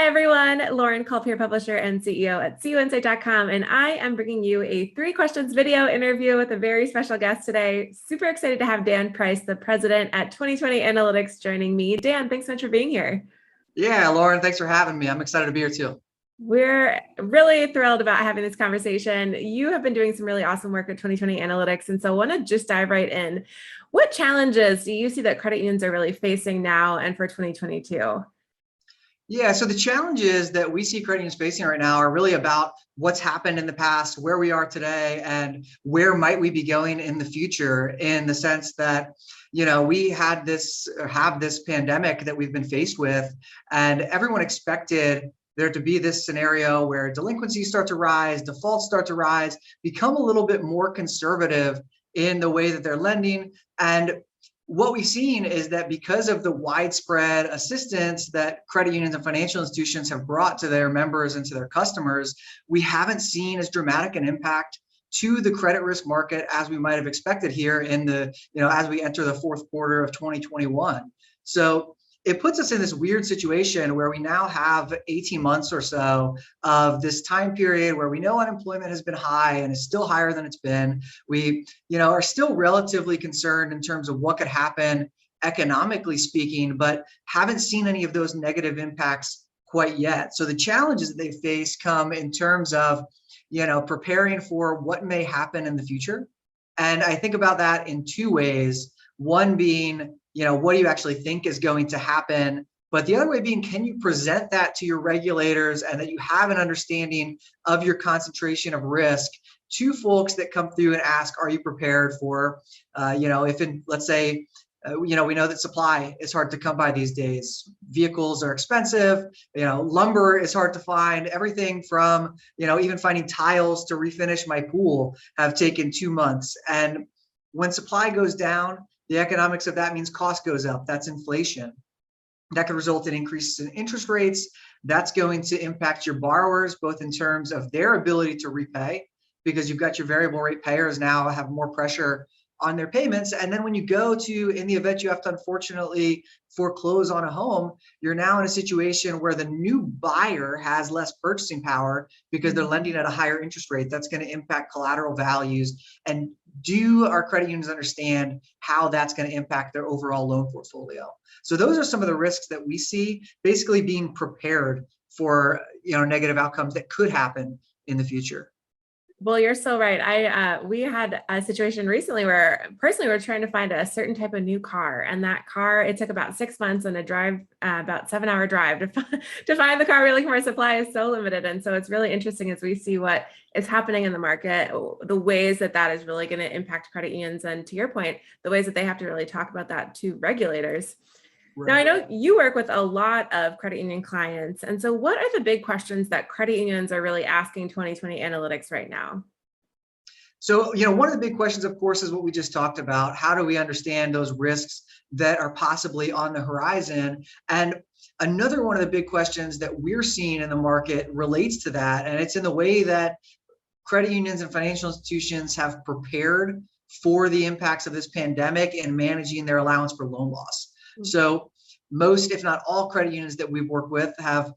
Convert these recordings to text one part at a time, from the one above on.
Hi, everyone. Lauren Culp here, publisher and CEO at CUInsight.com, and I am bringing you a 3 questions video interview with a very special guest today. Super excited to have Dan Price, the president at 2020 Analytics, joining me. Dan, thanks so much for being here. Yeah, Lauren, thanks for having me. I'm excited to be here too. We're really thrilled about having this conversation. You have been doing some really awesome work at 2020 Analytics, and so I want to just dive right in. What challenges do you see that credit unions are really facing now and for 2022? Yeah, so the challenges that we see credit unions facing right now are really about what's happened in the past, where we are today, and where might we be going in the future, in the sense that, we have this pandemic that we've been faced with, and everyone expected there to be this scenario where delinquencies start to rise, defaults start to rise, become a little bit more conservative in the way that they're lending. And what we've seen is that because of the widespread assistance that credit unions and financial institutions have brought to their members and to their customers, we haven't seen as dramatic an impact to the credit risk market as we might have expected here in as we enter the fourth quarter of 2021. So it puts us in this weird situation where we now have 18 months or so of this time period where we know unemployment has been high and is still higher than it's been. We, are still relatively concerned in terms of what could happen economically speaking, but haven't seen any of those negative impacts quite yet. So the challenges that they face come in terms of, preparing for what may happen in the future. And I think about that in 2 ways. One being, what do you actually think is going to happen? But the other way being, can you present that to your regulators and that you have an understanding of your concentration of risk to folks that come through and ask, are you prepared for, if in, let's say, we know that supply is hard to come by these days. Vehicles are expensive, lumber is hard to find. Everything from, even finding tiles to refinish my pool have taken 2 months. And when supply goes down, the economics of that means cost goes up. That's inflation. That could result in increases in interest rates. That's going to impact your borrowers, both in terms of their ability to repay, because you've got your variable rate payers now have more pressure on their payments. And then when you go to, in the event you have to unfortunately foreclose on a home, you're now in a situation where the new buyer has less purchasing power because they're lending at a higher interest rate. That's going to impact collateral values. And do our credit unions understand how that's going to impact their overall loan portfolio? So those are some of the risks that we see, basically being prepared for negative outcomes that could happen in the future. Well, you're so right. We had a situation recently where personally we're trying to find a certain type of new car, and that car, it took about 6 months and about 7-hour drive to find the car. We're looking for. Supply is so limited. And so it's really interesting as we see what is happening in the market, the ways that is really going to impact credit unions. And to your point, the ways that they have to really talk about that to regulators. Right. Now, I know you work with a lot of credit union clients. And so what are the big questions that credit unions are really asking 2020 Analytics right now? So, one of the big questions, of course, is what we just talked about. How do we understand those risks that are possibly on the horizon? And another one of the big questions that we're seeing in the market relates to that. And it's in the way that credit unions and financial institutions have prepared for the impacts of this pandemic and managing their allowance for loan loss. So most, if not all, credit unions that we've worked with have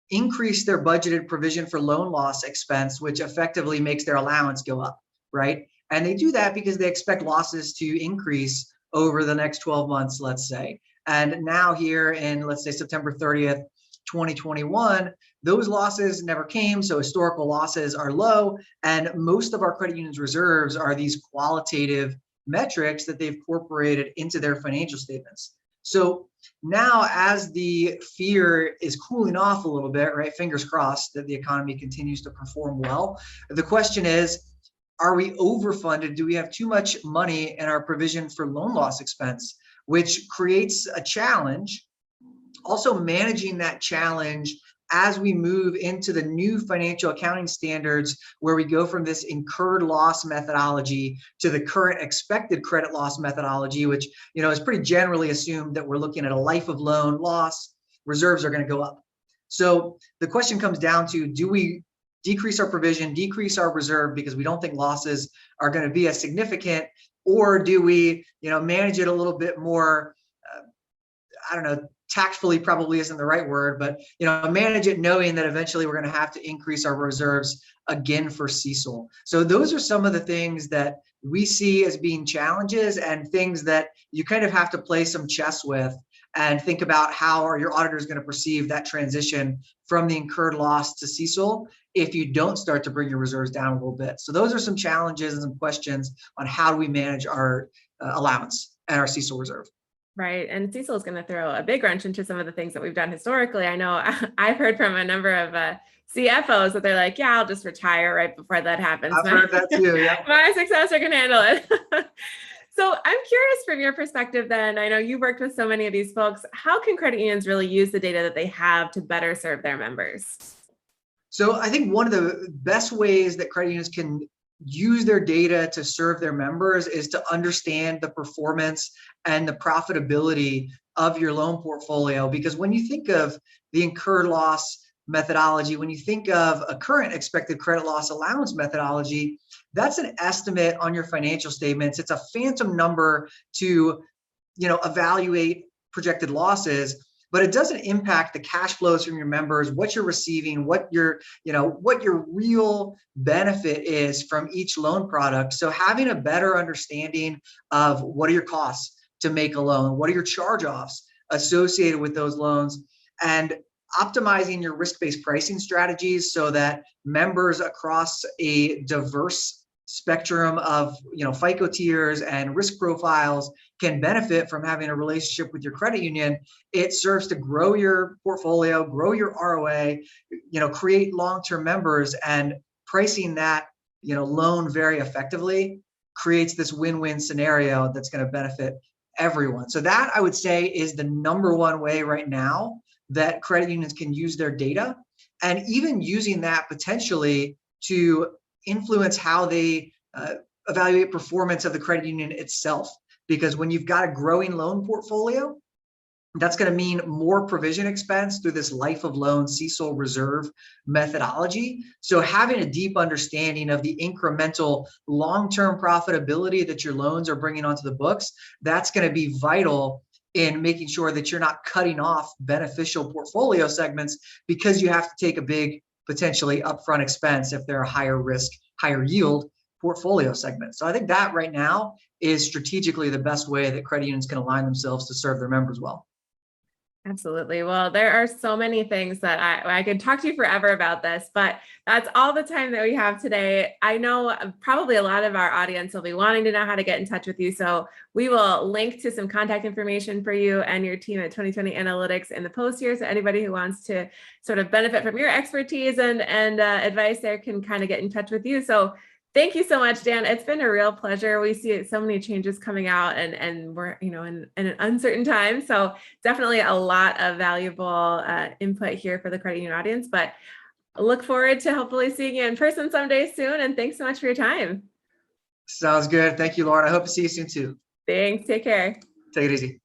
increased their budgeted provision for loan loss expense, which effectively makes their allowance go up, right? And they do that because they expect losses to increase over the next 12 months, let's say. And now here in, let's say, September 30th, 2021, those losses never came. So historical losses are low. And most of our credit unions' reserves are these qualitative metrics that they've incorporated into their financial statements. So now, as the fear is cooling off a little bit, right, fingers crossed that the economy continues to perform well, the question is, are we overfunded? Do we have too much money in our provision for loan loss expense, which creates a challenge? Also managing that challenge as we move into the new financial accounting standards, where we go from this incurred loss methodology to the current expected credit loss methodology, which is pretty generally assumed that we're looking at a life of loan loss, reserves are going to go up. So the question comes down to, do we decrease our provision, decrease our reserve because we don't think losses are going to be as significant, or do we manage it a little bit more tactfully probably isn't the right word, but manage it knowing that eventually we're going to have to increase our reserves again for CECL. So those are some of the things that we see as being challenges and things that you kind of have to play some chess with and think about how are your auditors going to perceive that transition from the incurred loss to CECL if you don't start to bring your reserves down a little bit. So those are some challenges and some questions on how do we manage our allowance and our CECL reserve. Right. And CECL is going to throw a big wrench into some of the things that we've done historically. I know I've heard from a number of CFOs that they're like, yeah, I'll just retire right before that happens. I've heard that too. Yeah. My successor can handle it. So I'm curious from your perspective then, I know you've worked with so many of these folks, how can credit unions really use the data that they have to better serve their members? So I think one of the best ways that credit unions can use their data to serve their members is to understand the performance and the profitability of your loan portfolio. Because when you think of the incurred loss methodology, when you think of a current expected credit loss allowance methodology, that's an estimate on your financial statements. It's a phantom number to, evaluate projected losses, but it doesn't impact the cash flows from your members, what you're receiving, what your real benefit is from each loan product. So having a better understanding of what are your costs to make a loan, what are your charge-offs associated with those loans, and optimizing your risk-based pricing strategies so that members across a diverse spectrum of FICO tiers and risk profiles can benefit from having a relationship with your credit union. It serves to grow your portfolio, grow your ROA, create long-term members, and pricing that loan very effectively creates this win-win scenario that's going to benefit everyone. So that, I would say, is the number one way right now that credit unions can use their data, and even using that potentially to influence how they evaluate performance of the credit union itself. Because when you've got a growing loan portfolio, that's going to mean more provision expense through this life of loan CECL reserve methodology. So having a deep understanding of the incremental long-term profitability that your loans are bringing onto the books, that's going to be vital in making sure that you're not cutting off beneficial portfolio segments because you have to take a big, potentially upfront expense if they're a higher risk, higher yield portfolio segment. So I think that right now is strategically the best way that credit unions can align themselves to serve their members well. Absolutely. Well, there are so many things that I could talk to you forever about this, but that's all the time that we have today. I know probably a lot of our audience will be wanting to know how to get in touch with you. So we will link to some contact information for you and your team at 2020 Analytics in the post here. So anybody who wants to sort of benefit from your expertise and advice there can kind of get in touch with you. So thank you so much, Dan. It's been a real pleasure. We see so many changes coming out and we're, in an uncertain time. So definitely a lot of valuable input here for the credit union audience, but I look forward to hopefully seeing you in person someday soon. And thanks so much for your time. Sounds good. Thank you, Lauren. I hope to see you soon too. Thanks. Take care. Take it easy.